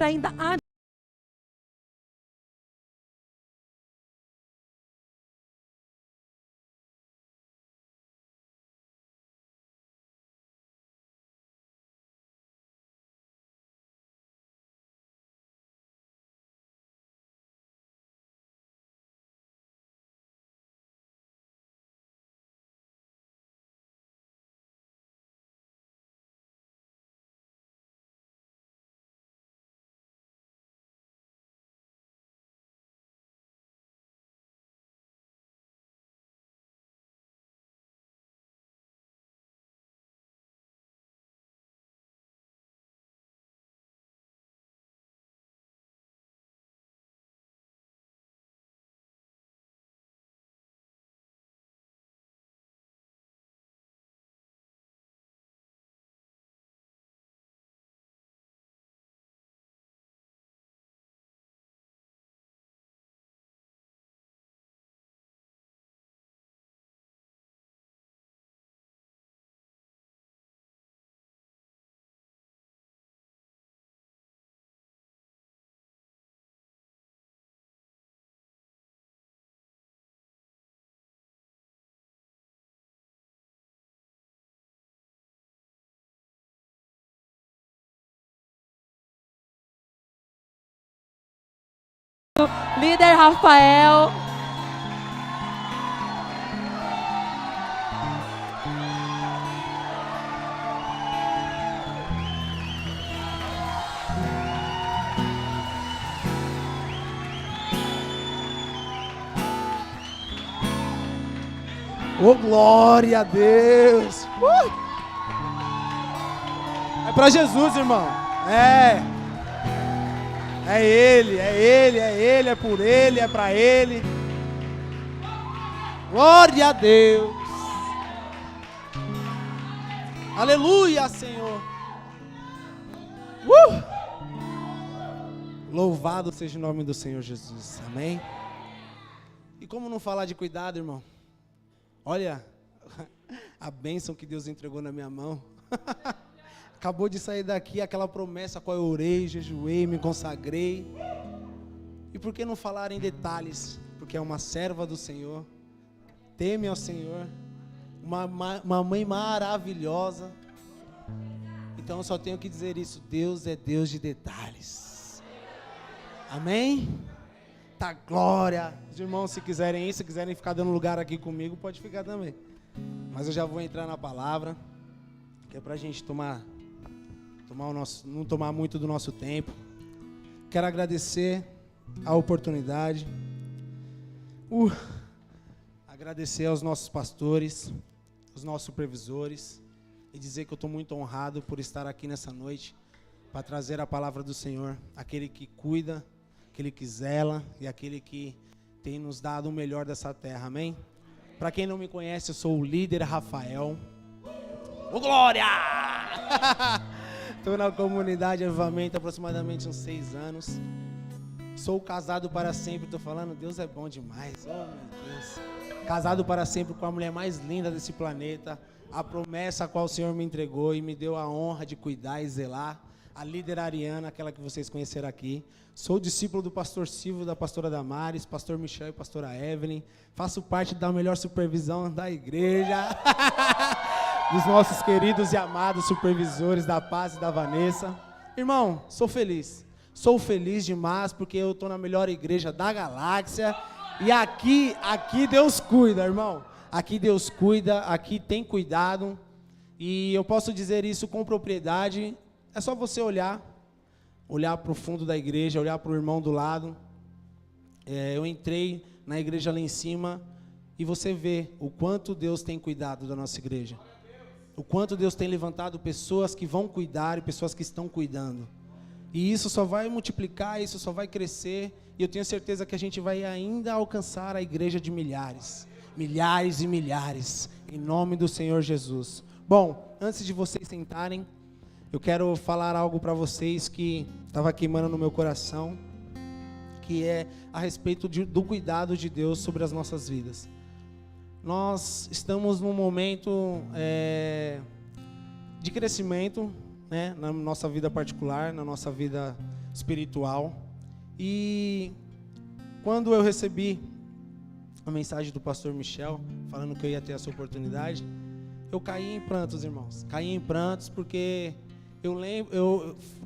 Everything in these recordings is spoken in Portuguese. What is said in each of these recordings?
ainda há líder Rafael. Oh, glória a Deus! É para Jesus, irmão. É Ele, é por Ele, é para Ele. Glória a Deus! Aleluia, Senhor! Louvado seja o nome do Senhor Jesus, amém? E como não falar de cuidado, irmão? Olha, a bênção que Deus entregou na minha mão. Acabou de sair daqui aquela promessa a qual eu orei, jejuei, me consagrei. E por que não falar em detalhes? Porque é uma serva do Senhor, teme ao Senhor, uma mãe maravilhosa. Então eu só tenho que dizer isso: Deus é Deus de detalhes. Amém? Tá, glória. Os irmãos, se quiserem ir, se quiserem ficar dando lugar aqui comigo, pode ficar também. Mas eu já vou entrar na palavra, que é pra gente não tomar muito do nosso tempo. Quero agradecer a oportunidade. Agradecer aos nossos pastores, os nossos supervisores, e dizer que eu estou muito honrado por estar aqui nessa noite para trazer a palavra do Senhor, aquele que cuida, aquele que zela e aquele que tem nos dado o melhor dessa terra, amém? Para quem não me conhece, eu sou o líder Rafael. Glória! Estou na comunidade Avivamento há aproximadamente uns 6 anos. Sou casado para sempre, estou falando, Deus é bom demais, oh meu Deus. Casado para sempre com a mulher mais linda desse planeta, a promessa a qual o Senhor me entregou e me deu a honra de cuidar e zelar. A líder Ariana, aquela que vocês conheceram aqui. Sou discípulo do pastor Silvio, da pastora Damares, pastor Michel e pastora Evelyn. Faço parte da melhor supervisão da igreja. Dos nossos queridos e amados supervisores da Paz e da Vanessa. Irmão, sou feliz. Sou feliz demais porque eu estou na melhor igreja da galáxia. E aqui Deus cuida, irmão. Aqui Deus cuida, aqui tem cuidado. E eu posso dizer isso com propriedade. É só você olhar para o fundo da igreja, olhar para o irmão do lado. Eu entrei na igreja lá em cima e você vê o quanto Deus tem cuidado da nossa igreja. O quanto Deus tem levantado pessoas que vão cuidar e pessoas que estão cuidando. E isso só vai multiplicar, isso só vai crescer. E eu tenho certeza que a gente vai ainda alcançar a igreja de milhares. Milhares e milhares. Em nome do Senhor Jesus. Bom, antes de vocês sentarem, eu quero falar algo para vocês que estava queimando no meu coração, que é a respeito do cuidado de Deus sobre as nossas vidas. Nós estamos num momento de crescimento, né, na nossa vida particular, na nossa vida espiritual. E quando eu recebi a mensagem do pastor Michel, falando que eu ia ter essa oportunidade, eu caí em prantos, irmãos. Caí em prantos porque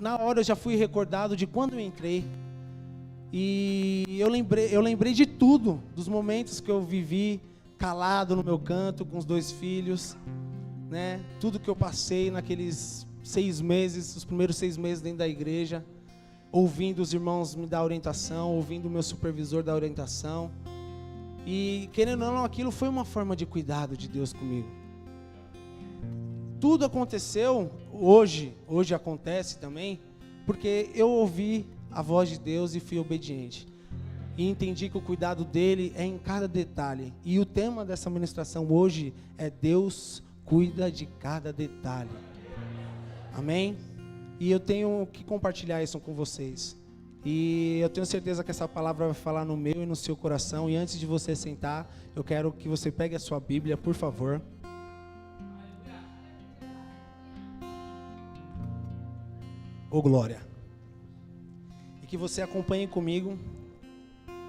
na hora eu já fui recordado de quando eu entrei. E eu lembrei de tudo, dos momentos que eu vivi calado no meu canto com os 2 filhos, né? Tudo que eu passei naqueles 6 meses, os primeiros 6 meses dentro da igreja, ouvindo os irmãos me dar orientação, ouvindo o meu supervisor dar orientação. E querendo ou não, aquilo foi uma forma de cuidado de Deus comigo. Tudo aconteceu, hoje acontece também, porque eu ouvi a voz de Deus e fui obediente. E entendi que o cuidado dele é em cada detalhe. E o tema dessa ministração hoje é Deus cuida de cada detalhe. Amém? E eu tenho que compartilhar isso com vocês. E eu tenho certeza que essa palavra vai falar no meu e no seu coração. E antes de você sentar, eu quero que você pegue a sua Bíblia, por favor. Ô glória. E que você acompanhe comigo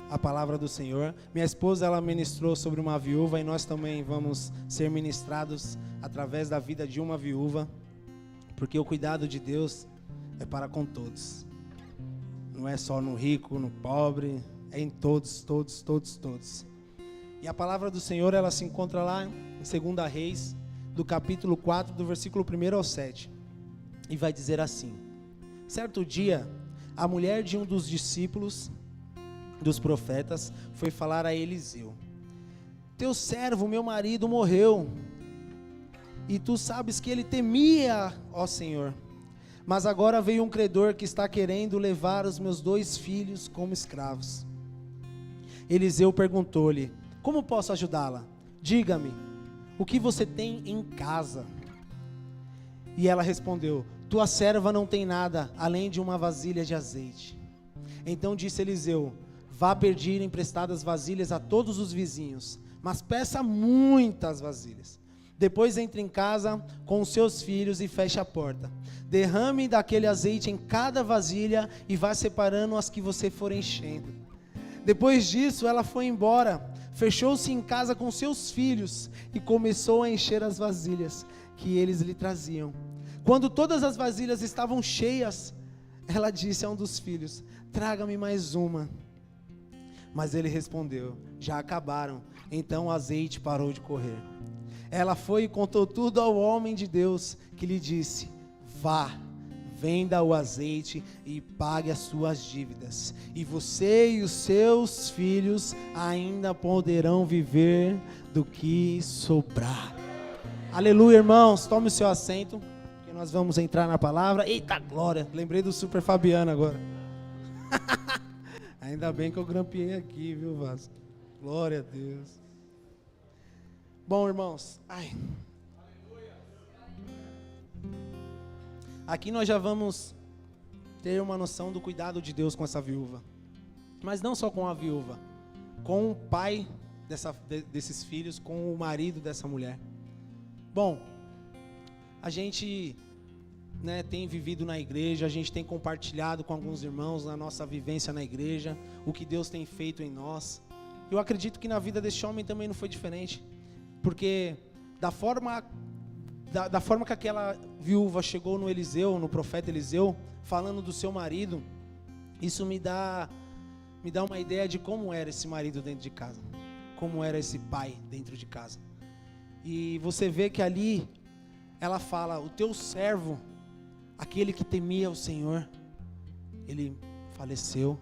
a palavra do Senhor. Minha esposa, ela ministrou sobre uma viúva e nós também vamos ser ministrados através da vida de uma viúva, porque o cuidado de Deus é para com todos. Não é só no rico, no pobre, é em todos, todos, todos, todos. E a palavra do Senhor, ela se encontra lá em 2 Reis, do capítulo 4, do versículo 1 ao 7. E vai dizer assim: certo dia, a mulher de um dos discípulos dos profetas foi falar a Eliseu: teu servo, meu marido, morreu, e tu sabes que ele temia, ó Senhor. Mas agora veio um credor que está querendo levar os meus 2 filhos como escravos. Eliseu perguntou-lhe: como posso ajudá-la? Diga-me, o que você tem em casa? E ela respondeu: tua serva não tem nada, além de uma vasilha de azeite. Então disse Eliseu: vá pedir emprestadas vasilhas a todos os vizinhos, mas peça muitas vasilhas. Depois entre em casa com os seus filhos e feche a porta. Derrame daquele azeite em cada vasilha e vá separando as que você for enchendo. Depois disso ela foi embora, fechou-se em casa com seus filhos e começou a encher as vasilhas que eles lhe traziam. Quando todas as vasilhas estavam cheias, ela disse a um dos filhos: traga-me mais uma. Mas ele respondeu: já acabaram. Então o azeite parou de correr. Ela foi e contou tudo ao homem de Deus, que lhe disse: vá, venda o azeite e pague as suas dívidas, e você e os seus filhos ainda poderão viver do que sobrar. Aleluia, irmãos, tome o seu assento, que nós vamos entrar na palavra. Eita glória, lembrei do Super Fabiano agora. Ainda bem que eu grampeei aqui, viu, Vasco? Glória a Deus. Bom, irmãos, aqui nós já vamos ter uma noção do cuidado de Deus com essa viúva. Mas não só com a viúva, com o pai desses filhos, com o marido dessa mulher. Bom, a gente tem vivido na igreja, a gente tem compartilhado com alguns irmãos na nossa vivência na igreja, o que Deus tem feito em nós. Eu acredito que na vida desse homem também não foi diferente, porque da forma que aquela viúva chegou no Eliseu, no profeta Eliseu, falando do seu marido, isso me dá uma ideia de como era esse marido dentro de casa, como era esse pai dentro de casa. E você vê que ali ela fala: o teu servo, aquele que temia o Senhor, ele faleceu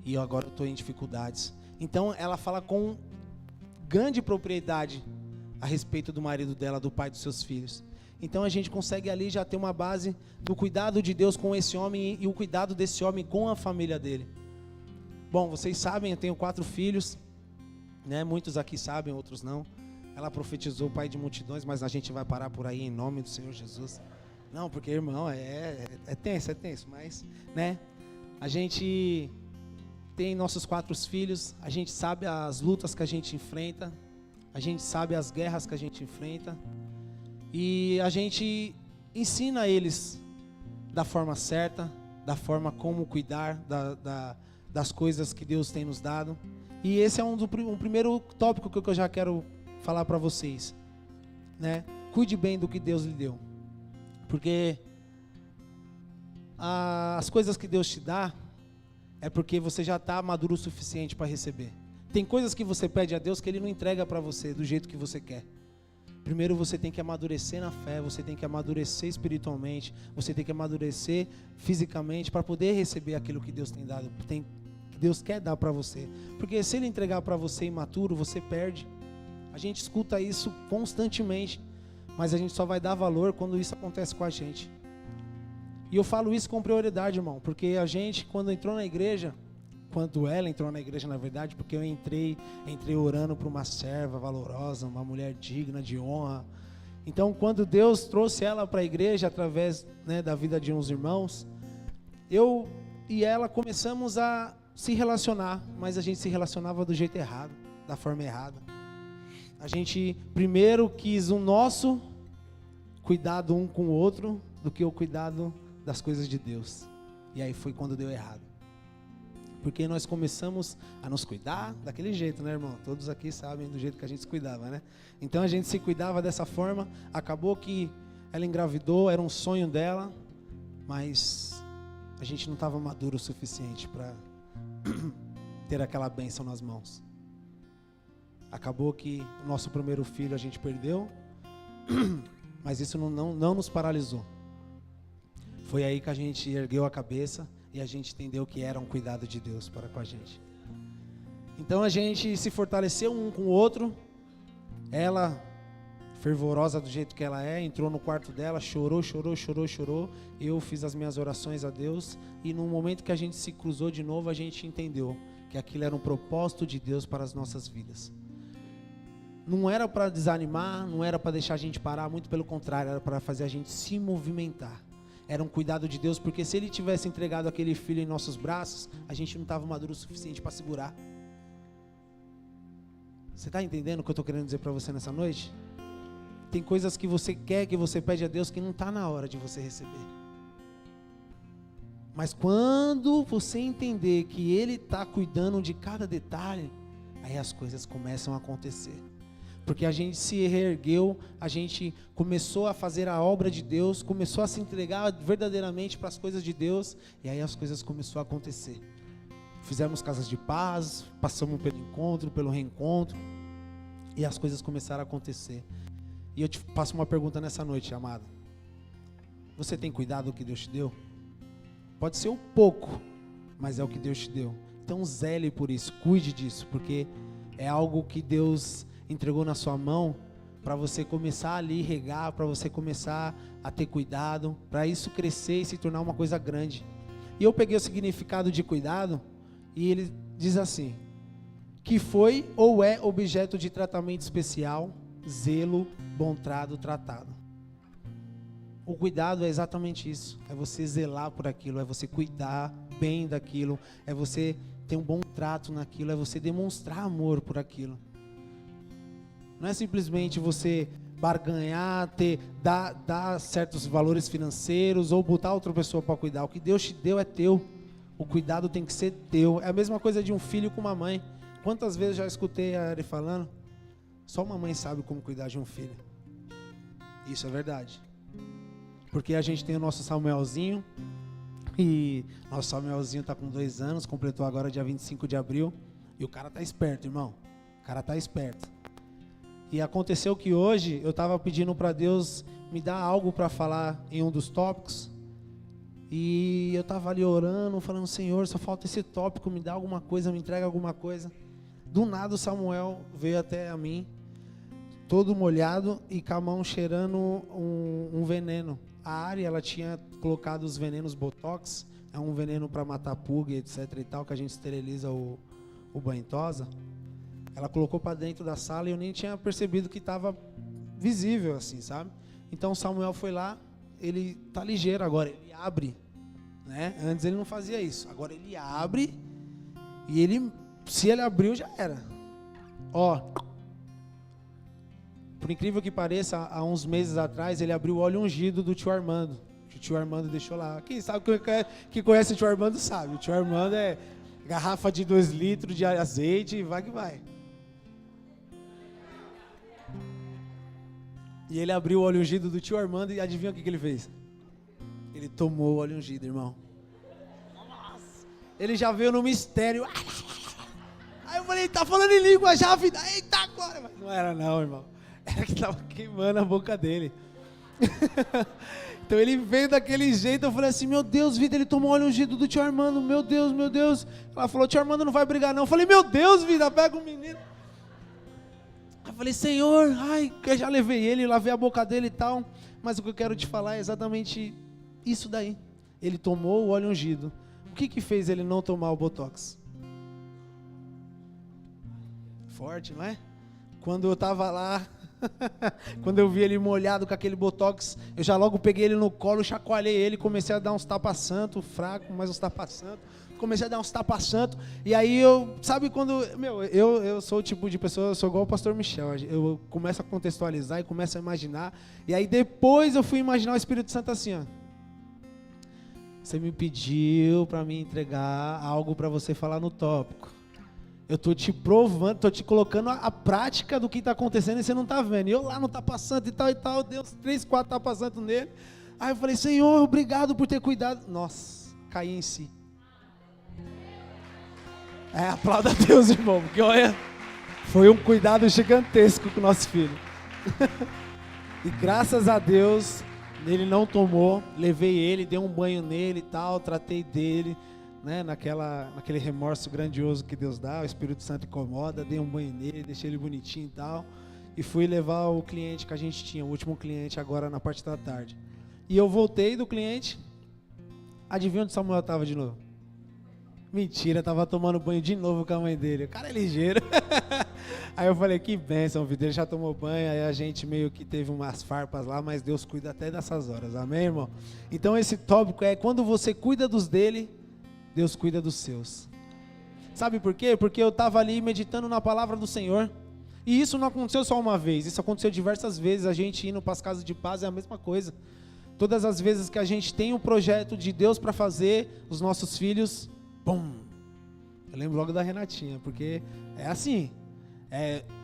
e agora eu estou em dificuldades. Então ela fala com grande propriedade a respeito do marido dela, do pai dos seus filhos. Então a gente consegue ali já ter uma base do cuidado de Deus com esse homem e o cuidado desse homem com a família dele. Bom, vocês sabem, eu tenho 4 filhos, muitos aqui sabem, outros não. Ela profetizou pai de multidões, mas a gente vai parar por aí em nome do Senhor Jesus. Não, porque irmão, é tenso, mas, a gente tem nossos 4 filhos, a gente sabe as lutas que a gente enfrenta, a gente sabe as guerras que a gente enfrenta, e a gente ensina eles da forma certa, da forma como cuidar das coisas que Deus tem nos dado. E esse é um primeiro tópico que eu já quero falar para vocês, né? Cuide bem do que Deus lhe deu, porque as coisas que Deus te dá é porque você já está maduro o suficiente para receber. Tem coisas que você pede a Deus que Ele não entrega para você do jeito que você quer. Primeiro você tem que amadurecer na fé, você tem que amadurecer espiritualmente, você tem que amadurecer fisicamente para poder receber aquilo que Deus tem dado, que Deus quer dar para você. Porque se Ele entregar para você imaturo, você perde. A gente escuta isso constantemente, mas a gente só vai dar valor quando isso acontece com a gente. E eu falo isso com prioridade, irmão, porque a gente, quando entrou na igreja, quando ela entrou na igreja, na verdade, porque eu entrei orando por uma serva valorosa, uma mulher digna de honra. Então, quando Deus trouxe ela para a igreja, através, né, da vida de uns irmãos, eu e ela começamos a se relacionar, mas a gente se relacionava do jeito errado, da forma errada. A gente primeiro quis o nosso cuidado um com o outro, do que o cuidado das coisas de Deus. E aí foi quando deu errado. Porque nós começamos a nos cuidar daquele jeito, né, irmão? Todos aqui sabem do jeito que a gente se cuidava, né? Então a gente se cuidava dessa forma, acabou que ela engravidou, era um sonho dela, mas a gente não estava maduro o suficiente para ter aquela bênção nas mãos. Acabou que o nosso primeiro filho a gente perdeu, mas isso não nos paralisou. Foi aí que a gente ergueu a cabeça e a gente entendeu que era um cuidado de Deus para com a gente. Então a gente se fortaleceu um com o outro. Ela, fervorosa do jeito que ela é, entrou no quarto dela, chorou. Eu fiz as minhas orações a Deus. E no momento que a gente se cruzou de novo, a gente entendeu que aquilo era um propósito de Deus para as nossas vidas. Não era para desanimar, não era para deixar a gente parar, muito pelo contrário, era para fazer a gente se movimentar. Era um cuidado de Deus, porque se Ele tivesse entregado aquele filho em nossos braços, a gente não estava maduro o suficiente para segurar. Você está entendendo o que eu estou querendo dizer para você nessa noite? Tem coisas que você quer, que você pede a Deus, que não está na hora de você receber. Mas quando você entender que Ele está cuidando de cada detalhe, aí as coisas começam a acontecer. Porque a gente se reergueu, a gente começou a fazer a obra de Deus, começou a se entregar verdadeiramente para as coisas de Deus, e aí as coisas começaram a acontecer. Fizemos casas de paz, passamos pelo encontro, pelo reencontro, e as coisas começaram a acontecer. E eu te faço uma pergunta nessa noite, amado. Você tem cuidado do que Deus te deu? Pode ser um pouco, mas é o que Deus te deu. Então zele por isso, cuide disso, porque é algo que Deus entregou na sua mão para você começar ali regar, para você começar a ter cuidado, para isso crescer e se tornar uma coisa grande. E eu peguei o significado de cuidado e ele diz assim: que foi ou é objeto de tratamento especial, zelo, bom trato, tratado. O cuidado é exatamente isso, é você zelar por aquilo, é você cuidar bem daquilo, é você ter um bom trato naquilo, é você demonstrar amor por aquilo. Não é simplesmente você barganhar, dar certos valores financeiros ou botar outra pessoa para cuidar. O que Deus te deu é teu. O cuidado tem que ser teu. É a mesma coisa de um filho com uma mãe. Quantas vezes já escutei a Ari falando? Só uma mãe sabe como cuidar de um filho. Isso é verdade. Porque a gente tem o nosso Samuelzinho. E nosso Samuelzinho está com 2 anos. Completou agora dia 25 de abril. E o cara tá esperto, irmão. O cara tá esperto. E aconteceu que hoje eu estava pedindo para Deus me dar algo para falar em um dos tópicos. E eu estava ali orando, falando: Senhor, só falta esse tópico, me dá alguma coisa, me entrega alguma coisa. Do nada o Samuel veio até a mim, todo molhado e com a mão cheirando um veneno. A Ari, ela tinha colocado os venenos Botox, é um veneno para matar pulga, etc e tal, que a gente esteriliza o banho-tosa. Ela colocou para dentro da sala e eu nem tinha percebido que estava visível assim, sabe? Então o Samuel foi lá, ele tá ligeiro agora, ele abre, né? Antes ele não fazia isso, agora ele abre e ele, se ele abriu já era. Ó, por incrível que pareça, há uns meses atrás ele abriu o óleo ungido do tio Armando. que o tio Armando deixou lá. Quem sabe que conhece o tio Armando sabe. O tio Armando é garrafa de 2 litros de azeite e vai que vai. E ele abriu o óleo ungido do tio Armando e adivinha o que ele fez? Ele tomou o óleo ungido, irmão. Nossa. Ele já veio no mistério. Aí eu falei, tá falando em língua já, vida. Eita, agora. Mas não era não, irmão. Era que tava queimando a boca dele. Então ele veio daquele jeito. Eu falei assim, meu Deus, vida, ele tomou o óleo ungido do tio Armando. Meu Deus, meu Deus. Ela falou, tio Armando não vai brigar não. Eu falei, meu Deus, vida, pega o menino. Eu falei, Senhor, ai, eu já levei ele, lavei a boca dele e tal. Mas o que eu quero te falar é exatamente isso daí. Ele tomou o óleo ungido. O que fez ele não tomar o Botox? Forte, não é? Quando eu tava lá, quando eu vi ele molhado com aquele Botox, eu já logo peguei ele no colo, chacoalhei ele, comecei a dar uns tapa-santo, fraco, mas uns tapa-santo. Comecei a dar uns tapa-santo, e aí sabe quando, eu sou o tipo de pessoa, eu sou igual o pastor Michel, eu começo a contextualizar e começo a imaginar, e aí depois eu fui imaginar o Espírito Santo assim, ó. Você me pediu para me entregar algo para você falar no tópico. Eu tô te provando, tô te colocando a prática do que está acontecendo e você não está vendo. E eu lá no tapa-santo e tal, deu uns 3, 4 tapa-santo nele. Aí eu falei, Senhor, obrigado por ter cuidado. Nossa, caí em si. Aplauda a Deus, irmão, porque olha, foi um cuidado gigantesco com o nosso filho. E graças a Deus, ele não tomou, levei ele, dei um banho nele e tal, tratei dele, né, naquele remorso grandioso que Deus dá, o Espírito Santo incomoda, dei um banho nele, deixei ele bonitinho e tal, e fui levar o cliente que a gente tinha, o último cliente agora na parte da tarde. E eu voltei do cliente, adivinha onde Samuel estava de novo? Mentira, tava tomando banho de novo com a mãe dele. O cara é ligeiro. Aí eu falei, que bênção, vida. Ele já tomou banho, aí a gente meio que teve umas farpas lá, mas Deus cuida até dessas horas. Amém, irmão? Então esse tópico é, quando você cuida dos dele, Deus cuida dos seus. Sabe por quê? Porque eu tava ali meditando na palavra do Senhor. E isso não aconteceu só uma vez. Isso aconteceu diversas vezes. A gente indo para as casas de paz é a mesma coisa. Todas as vezes que a gente tem um projeto de Deus para fazer, os nossos filhos... Bum! Eu lembro logo da Renatinha, porque é assim,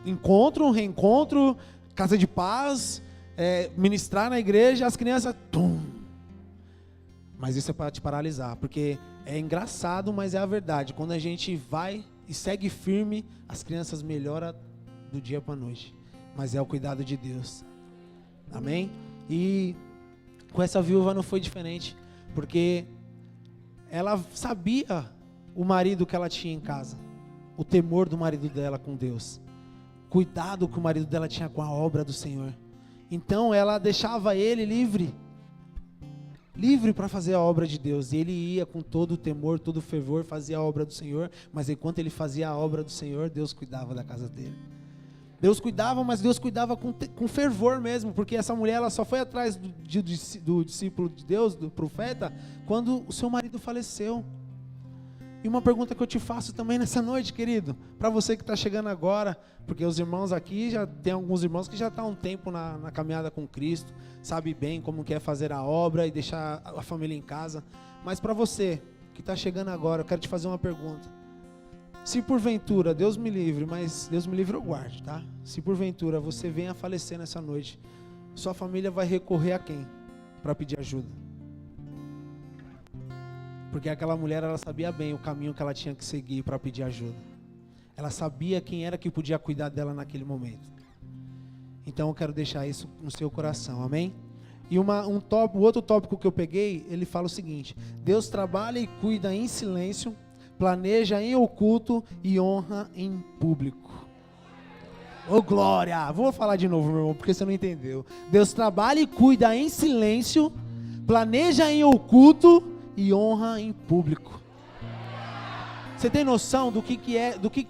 encontro, reencontro, casa de paz, ministrar na igreja, as crianças, tum! Mas isso é para te paralisar, porque é engraçado, mas é a verdade. Quando a gente vai e segue firme, as crianças melhoram do dia para a noite, mas é o cuidado de Deus. Amém? E com essa viúva não foi diferente, porque ela sabia o marido que ela tinha em casa, o temor do marido dela com Deus, cuidado que o marido dela tinha com a obra do Senhor. Então ela deixava ele livre para fazer a obra de Deus, e ele ia com todo o temor, todo o fervor, fazia a obra do Senhor, mas enquanto ele fazia a obra do Senhor, Deus cuidava da casa dele. Deus cuidava, mas Deus cuidava com fervor mesmo, porque essa mulher ela só foi atrás do discípulo de Deus, do profeta, quando o seu marido faleceu. E uma pergunta que eu te faço também nessa noite, querido, para você que está chegando agora, porque os irmãos aqui, já tem alguns irmãos que já estão há um tempo na caminhada com Cristo, sabe bem como que é fazer a obra e deixar a família em casa, mas para você que está chegando agora, eu quero te fazer uma pergunta. Se porventura, Deus me livre, mas Deus me livre eu guarde, tá? Se porventura você venha a falecer nessa noite, sua família vai recorrer a quem? Para pedir ajuda. Porque aquela mulher, ela sabia bem o caminho que ela tinha que seguir para pedir ajuda. Ela sabia quem era que podia cuidar dela naquele momento. Então eu quero deixar isso no seu coração, amém? E o outro tópico que eu peguei, ele fala o seguinte: Deus trabalha e cuida em silêncio, planeja em oculto e honra em público. Ô glória! Vou falar de novo, meu irmão, porque você não entendeu. Deus trabalha e cuida em silêncio, planeja em oculto e honra em público. Você tem noção do que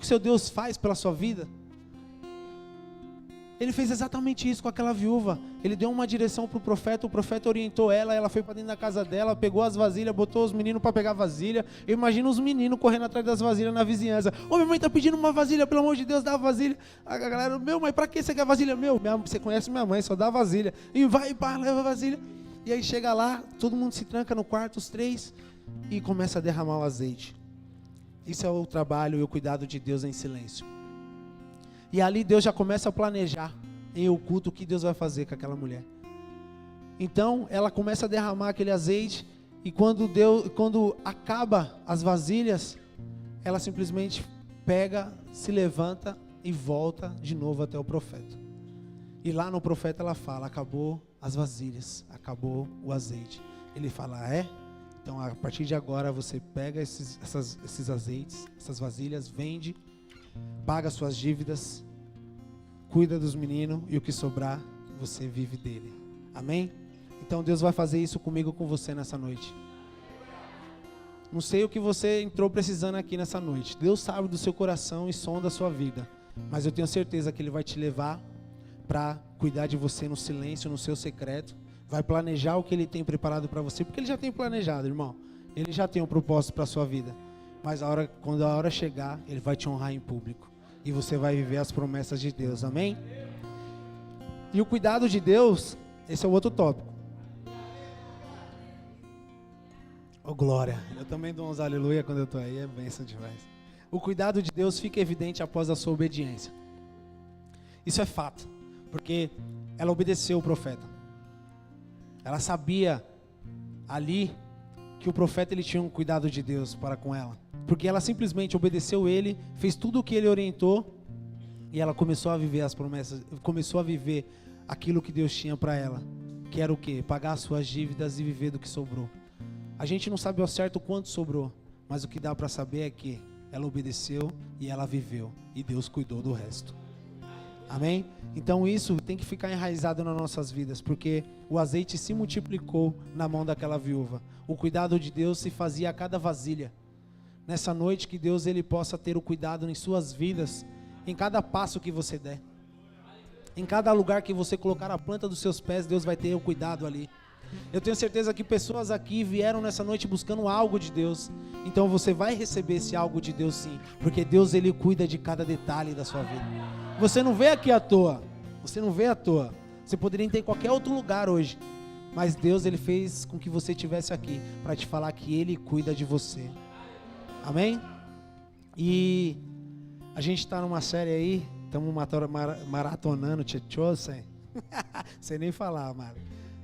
o seu Deus faz pela sua vida? Ele fez exatamente isso com aquela viúva. Ele deu uma direção para o profeta orientou ela foi para dentro da casa dela, pegou as vasilhas, botou os meninos para pegar vasilha. Eu imagino os meninos correndo atrás das vasilhas na vizinhança. Ô, minha mãe tá pedindo uma vasilha, pelo amor de Deus, dá a vasilha. A galera, mas para que você quer vasilha? Você conhece minha mãe, só dá a vasilha. E vai, pá, leva a vasilha. E aí chega lá, todo mundo se tranca no quarto, os 3, e começa a derramar o azeite. Isso é o trabalho e o cuidado de Deus em silêncio. E ali Deus já começa a planejar em oculto o que Deus vai fazer com aquela mulher. Então ela começa a derramar aquele azeite, e quando acaba as vasilhas, ela simplesmente pega, se levanta e volta de novo até o profeta. E lá no profeta ela fala: acabou as vasilhas, acabou o azeite. Ele fala: é? Então a partir de agora você pega esses azeites, essas vasilhas, vende, paga suas dívidas, cuida dos meninos, e o que sobrar você vive dele. Amém? Então Deus vai fazer isso comigo, com você nessa noite. Não sei o que você entrou precisando aqui nessa noite. Deus sabe do seu coração e sonda a sua vida. Mas eu tenho certeza que Ele vai te levar para cuidar de você no silêncio, no seu secreto. Vai planejar o que Ele tem preparado para você. Porque Ele já tem planejado, irmão. Ele já tem um propósito para a sua vida. Mas quando a hora chegar, Ele vai te honrar em público. E você vai viver as promessas de Deus. Amém? E o cuidado de Deus, esse é o outro tópico. Oh, glória. Eu também dou uns aleluia quando eu estou aí, é bênção demais. O cuidado de Deus fica evidente após a sua obediência. Isso é fato, porque ela obedeceu o profeta. Ela sabia ali que o profeta ele tinha um cuidado de Deus para com ela. Porque ela simplesmente obedeceu ele, fez tudo o que ele orientou, e ela começou a viver as promessas, começou a viver aquilo que Deus tinha para ela. Que era o quê? Pagar as suas dívidas e viver do que sobrou. A gente não sabe ao certo quanto sobrou, mas o que dá para saber é que ela obedeceu e ela viveu, e Deus cuidou do resto. Amém? Então isso tem que ficar enraizado nas nossas vidas, porque o azeite se multiplicou na mão daquela viúva. O cuidado de Deus se fazia a cada vasilha. Nessa noite que Deus ele possa ter o cuidado em suas vidas, em cada passo que você der. Em cada lugar que você colocar a planta dos seus pés, Deus vai ter o cuidado ali. Eu tenho certeza que pessoas aqui vieram nessa noite buscando algo de Deus. Então você vai receber esse algo de Deus sim, porque Deus ele cuida de cada detalhe da sua vida. Você não veio aqui à toa. Você não veio à toa. Você poderia ter em qualquer outro lugar hoje, mas Deus ele fez com que você estivesse aqui para te falar que Ele cuida de você. Amém? E a gente está numa série aí, estamos maratonando, sem nem falar, mano.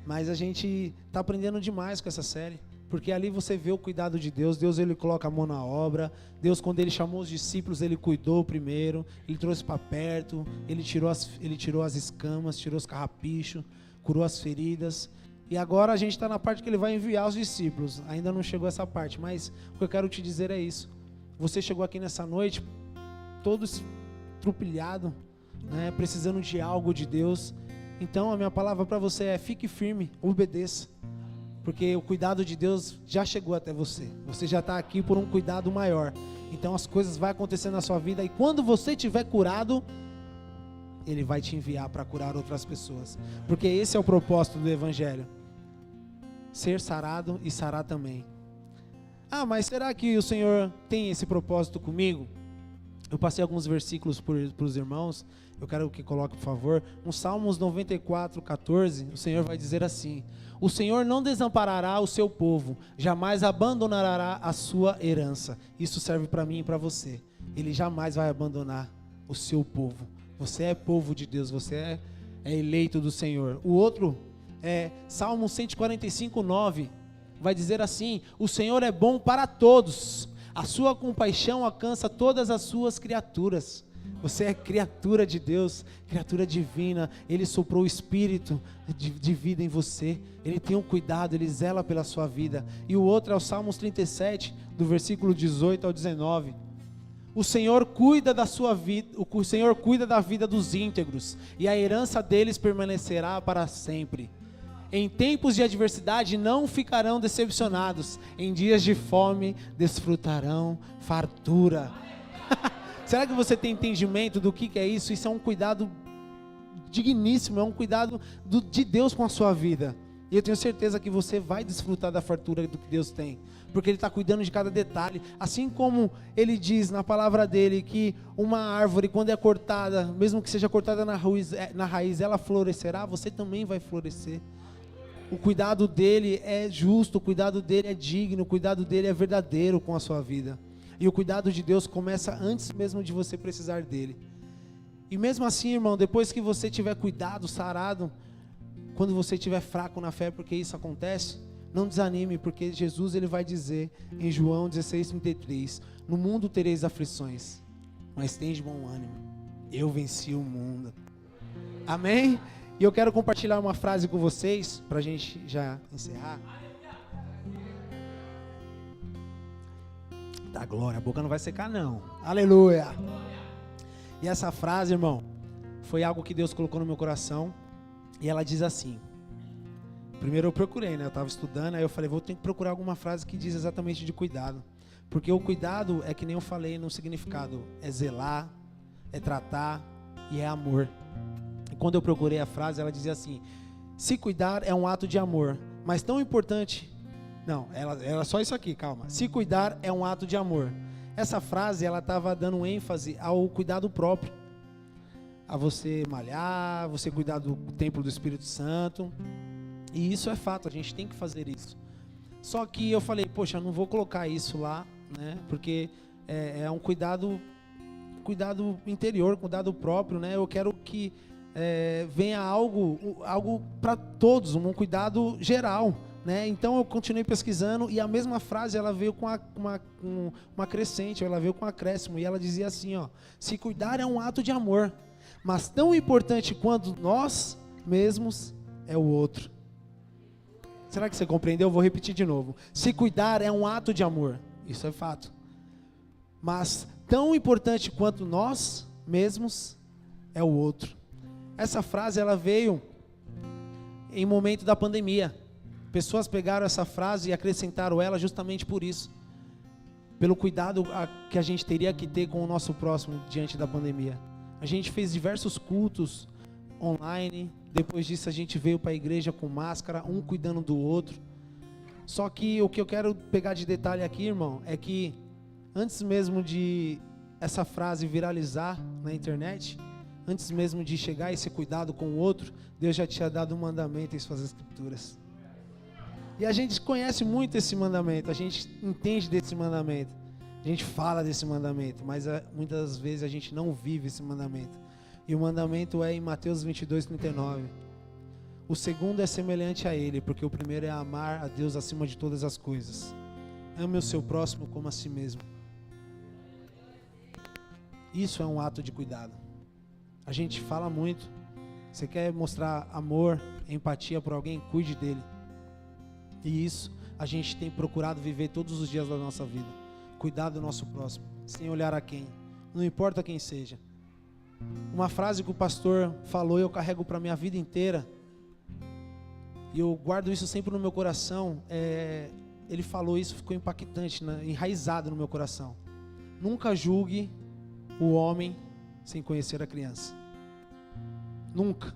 Mas a gente está aprendendo demais com essa série, porque ali você vê o cuidado de Deus. Deus ele coloca a mão na obra. Deus, quando ele chamou os discípulos, ele cuidou primeiro, ele trouxe para perto, ele tirou as escamas, tirou os carrapichos, curou as feridas. E agora a gente está na parte que ele vai enviar os discípulos. Ainda não chegou essa parte, mas o que eu quero te dizer é isso. Você chegou aqui nessa noite todo estrupilhado, né, precisando de algo de Deus. Então a minha palavra para você é: fique firme, obedeça, porque o cuidado de Deus já chegou até você. Você já está aqui por um cuidado maior. Então as coisas vão acontecer na sua vida, e quando você estiver curado, Ele vai te enviar para curar outras pessoas, porque esse é o propósito do Evangelho: ser sarado e sarar também. Ah, mas será que o Senhor tem esse propósito comigo? Eu passei alguns versículos para os irmãos. Eu quero que coloque, por favor. No Salmos 94, 14, o Senhor vai dizer assim: o Senhor não desamparará o seu povo, jamais abandonará a sua herança. Isso serve para mim e para você. Ele jamais vai abandonar o seu povo. Você é povo de Deus, você é eleito do Senhor. O outro é Salmo 145, 9. Vai dizer assim: o Senhor é bom para todos, a sua compaixão alcança todas as suas criaturas. Você é criatura de Deus, criatura divina. Ele soprou o Espírito de vida em você. Ele tem um cuidado, Ele zela pela sua vida. E o outro é o Salmos 37, do versículo 18 ao 19. O Senhor cuida da sua vida, o Senhor cuida da vida dos íntegros, e a herança deles permanecerá para sempre. Em tempos de adversidade não ficarão decepcionados, em dias de fome desfrutarão fartura. Será que você tem entendimento do que é isso? Isso é um cuidado digníssimo, é um cuidado de Deus com a sua vida. E eu tenho certeza que você vai desfrutar da fartura do que Deus tem, porque Ele está cuidando de cada detalhe. Assim como Ele diz na palavra dEle que uma árvore, quando é cortada, mesmo que seja cortada na raiz, ela florescerá, você também vai florescer. O cuidado dele é justo, o cuidado dele é digno, o cuidado dele é verdadeiro com a sua vida. E o cuidado de Deus começa antes mesmo de você precisar dele. E mesmo assim, irmão, depois que você tiver cuidado, sarado, quando você estiver fraco na fé, porque isso acontece, não desanime, porque Jesus ele vai dizer em João 16:33, no mundo tereis aflições, mas tende bom ânimo, eu venci o mundo. Amém? E eu quero compartilhar uma frase com vocês, para a gente já encerrar. Tá, glória, a boca não vai secar não. Aleluia. E essa frase, irmão, foi algo que Deus colocou no meu coração. E ela diz assim. Primeiro eu procurei, né? Eu estava estudando, aí eu falei, vou ter que procurar alguma frase que diz exatamente de cuidado. Porque o cuidado é que nem eu falei no significado, é zelar, é tratar e é amor. E quando eu procurei a frase, ela dizia assim, se cuidar é um ato de amor, mas tão importante... Não, ela só isso aqui, calma. Se cuidar é um ato de amor. Essa frase, ela estava dando ênfase ao cuidado próprio. A você malhar, você cuidar do templo do Espírito Santo. E isso é fato, a gente tem que fazer isso. Só que eu falei, poxa, eu não vou colocar isso lá, né? Porque é um cuidado interior, cuidado próprio, né? Eu quero que venha algo para todos, um cuidado geral, né? Então eu continuei pesquisando e a mesma frase ela veio com uma crescente, ela veio com um acréscimo e ela dizia assim, ó, se cuidar é um ato de amor, mas tão importante quanto nós mesmos é o outro. Será que você compreendeu? Eu vou repetir de novo. Se cuidar é um ato de amor, isso é fato, mas tão importante quanto nós mesmos é o outro. Essa frase ela veio em momento da pandemia. Pessoas pegaram essa frase e acrescentaram ela justamente por isso. Pelo cuidado que a gente teria que ter com o nosso próximo diante da pandemia. A gente fez diversos cultos online. Depois disso a gente veio para a igreja com máscara, um cuidando do outro. Só que o que eu quero pegar de detalhe aqui, irmão, é que antes mesmo de essa frase viralizar na internet, antes mesmo de chegar esse cuidado com o outro, Deus já tinha dado um mandamento em suas escrituras. E a gente conhece muito esse mandamento, a gente entende desse mandamento, a gente fala desse mandamento, mas muitas vezes a gente não vive esse mandamento. E o mandamento é em Mateus 22:39. O segundo é semelhante a ele, porque o primeiro é amar a Deus acima de todas as coisas. Ame o seu próximo como a si mesmo. Isso é um ato de cuidado. A gente fala muito. Você quer mostrar amor, empatia por alguém? Cuide dele. E isso a gente tem procurado viver todos os dias da nossa vida. Cuidar do nosso próximo, sem olhar a quem. Não importa quem seja. Uma frase que o pastor falou, eu carrego para a minha vida inteira. E eu guardo isso sempre no meu coração. Ele falou isso, ficou impactante, enraizado no meu coração. Nunca julgue o homem sem conhecer a criança. Nunca.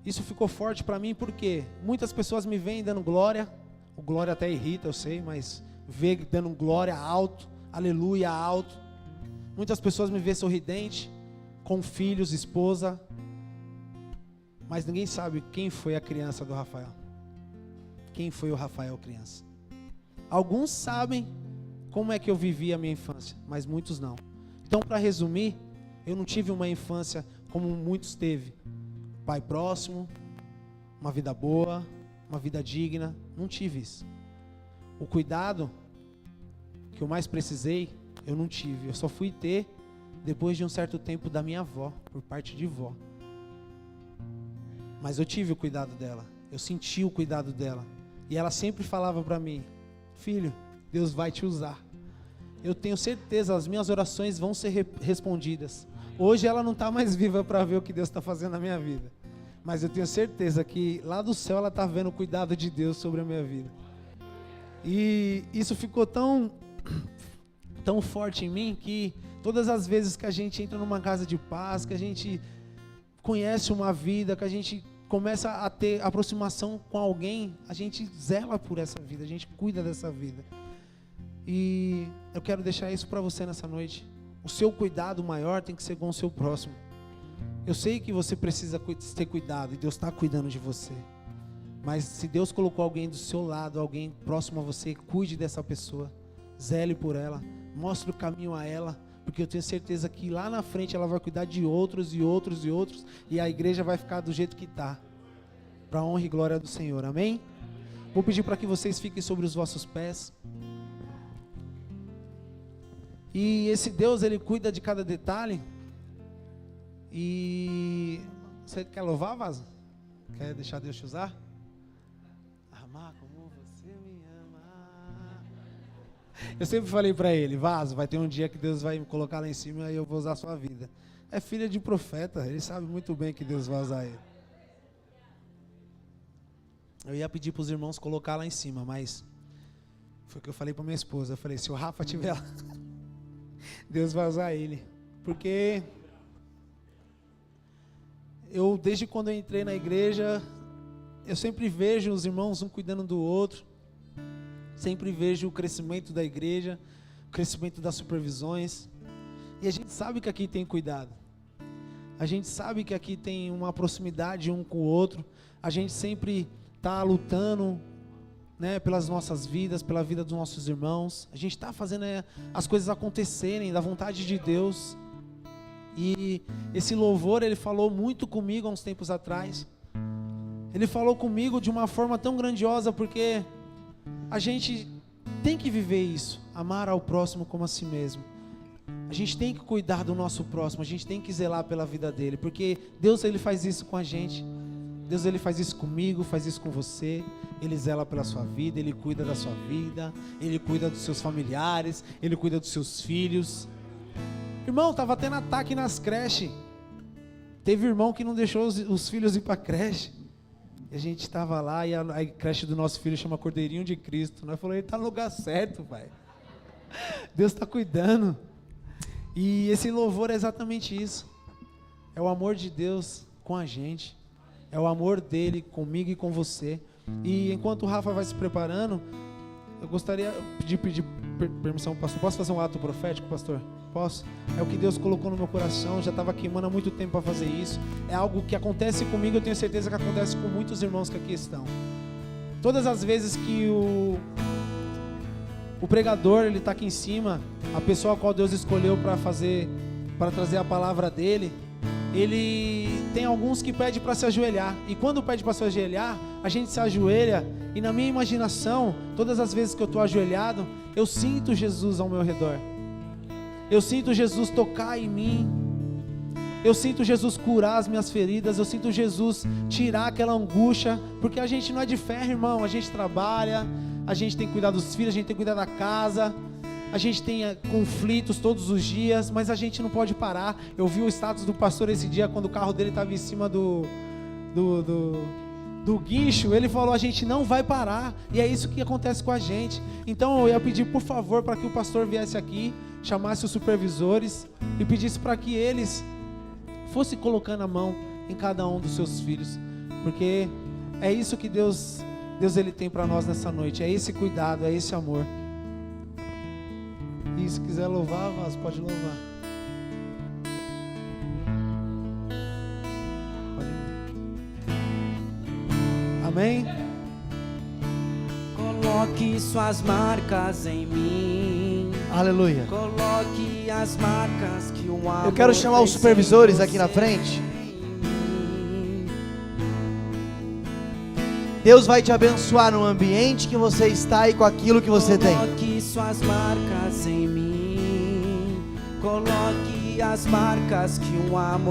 Isso ficou forte para mim porque muitas pessoas me veem dando glória. O glória até irrita, eu sei, mas vê dando glória alto, aleluia alto. Muitas pessoas me veem sorridente, com filhos, esposa. Mas ninguém sabe quem foi a criança do Rafael. Quem foi o Rafael criança. Alguns sabem como é que eu vivi a minha infância, mas muitos não. Então, para resumir, eu não tive uma infância como muitos teve. Pai próximo, uma vida boa, uma vida digna. Não tive isso. O cuidado que eu mais precisei, eu não tive. Eu só fui ter depois de um certo tempo da minha avó, por parte de vó. Mas eu tive o cuidado dela. Eu senti o cuidado dela. E ela sempre falava para mim, filho, Deus vai te usar. Eu tenho certeza, as minhas orações vão ser respondidas. Hoje ela não está mais viva para ver o que Deus está fazendo na minha vida. Mas eu tenho certeza que lá do céu ela está vendo o cuidado de Deus sobre a minha vida. E isso ficou tão forte em mim que todas as vezes que a gente entra numa casa de paz, que a gente conhece uma vida, que a gente começa a ter aproximação com alguém, a gente zela por essa vida, a gente cuida dessa vida. E eu quero deixar isso para você nessa noite. O seu cuidado maior tem que ser com o seu próximo. Eu sei que você precisa ter cuidado e Deus está cuidando de você. Mas se Deus colocou alguém do seu lado, alguém próximo a você, cuide dessa pessoa, zele por ela, mostre o caminho a ela, porque eu tenho certeza que lá na frente ela vai cuidar de outros e outros e outros, e a igreja vai ficar do jeito que está, para a honra e glória do Senhor, amém? Vou pedir para que vocês fiquem sobre os vossos pés. E esse Deus, Ele cuida de cada detalhe. E você quer louvar, Vaso? Quer deixar Deus te usar? Amar como você me ama. Eu sempre falei para ele, Vaso, vai ter um dia que Deus vai me colocar lá em cima e eu vou usar a sua vida. É filho de profeta, ele sabe muito bem que Deus vai usar ele. Eu ia pedir para os irmãos colocar lá em cima, mas foi o que eu falei para minha esposa. Eu falei, se o Rafa estiver lá, Deus vai usar ele. Porque eu, desde quando eu entrei na igreja, eu sempre vejo os irmãos um cuidando do outro. Sempre vejo o crescimento da igreja, o crescimento das supervisões. E a gente sabe que aqui tem cuidado. A gente sabe que aqui tem uma proximidade um com o outro. A gente sempre está lutando, né, pelas nossas vidas, pela vida dos nossos irmãos. A gente está fazendo as coisas acontecerem da vontade de Deus. E esse louvor, ele falou muito comigo há uns tempos atrás. Ele falou comigo de uma forma tão grandiosa, porque a gente tem que viver isso, amar ao próximo como a si mesmo. A gente tem que cuidar do nosso próximo, a gente tem que zelar pela vida dele, porque Deus, ele faz isso com a gente. Deus, ele faz isso comigo, faz isso com você. Ele zela pela sua vida, ele cuida da sua vida, ele cuida dos seus familiares, ele cuida dos seus filhos. Irmão, estava tendo ataque nas creches. Teve irmão que não deixou os filhos ir para a creche. E a gente estava lá e a creche do nosso filho chama Cordeirinho de Cristo. Nós falamos, ele está no lugar certo, pai. Deus está cuidando. E esse louvor é exatamente isso. É o amor de Deus com a gente. É o amor dele comigo e com você. E enquanto o Rafa vai se preparando, eu gostaria de pedir permissão, pastor. Posso fazer um ato profético, pastor? Posso? É o que Deus colocou no meu coração. Já estava queimando há muito tempo para fazer isso. É algo que acontece comigo, eu tenho certeza que acontece com muitos irmãos que aqui estão. Todas as vezes que o pregador, ele está aqui em cima, a pessoa a qual Deus escolheu para trazer a palavra dele, ele tem alguns que pedem para se ajoelhar. E quando pede para se ajoelhar, a gente se ajoelha. E na minha imaginação, todas as vezes que eu estou ajoelhado, eu sinto Jesus ao meu redor. Eu sinto Jesus tocar em mim. Eu sinto Jesus curar as minhas feridas. Eu sinto Jesus tirar aquela angústia. Porque a gente não é de ferro, irmão. A gente trabalha, a gente tem que cuidar dos filhos, a gente tem que cuidar da casa. A gente tem conflitos todos os dias, mas a gente não pode parar. Eu vi o status do pastor esse dia, quando o carro dele estava em cima do guincho. Ele falou, a gente não vai parar. E é isso que acontece com a gente. Então eu ia pedir, por favor, para que o pastor viesse aqui, chamasse os supervisores e pedisse para que eles fossem colocando a mão em cada um dos seus filhos. Porque é isso que Deus ele tem para nós nessa noite. É esse cuidado, é esse amor. E se quiser louvar, Vaz, pode louvar. Amém? Coloque suas marcas em mim. Aleluia. Coloque as marcas que o amor. Eu quero chamar os supervisores aqui na frente. Deus vai te abençoar no ambiente que você está e com aquilo que você tem. Coloque suas marcas em mim. Coloque as marcas que um amor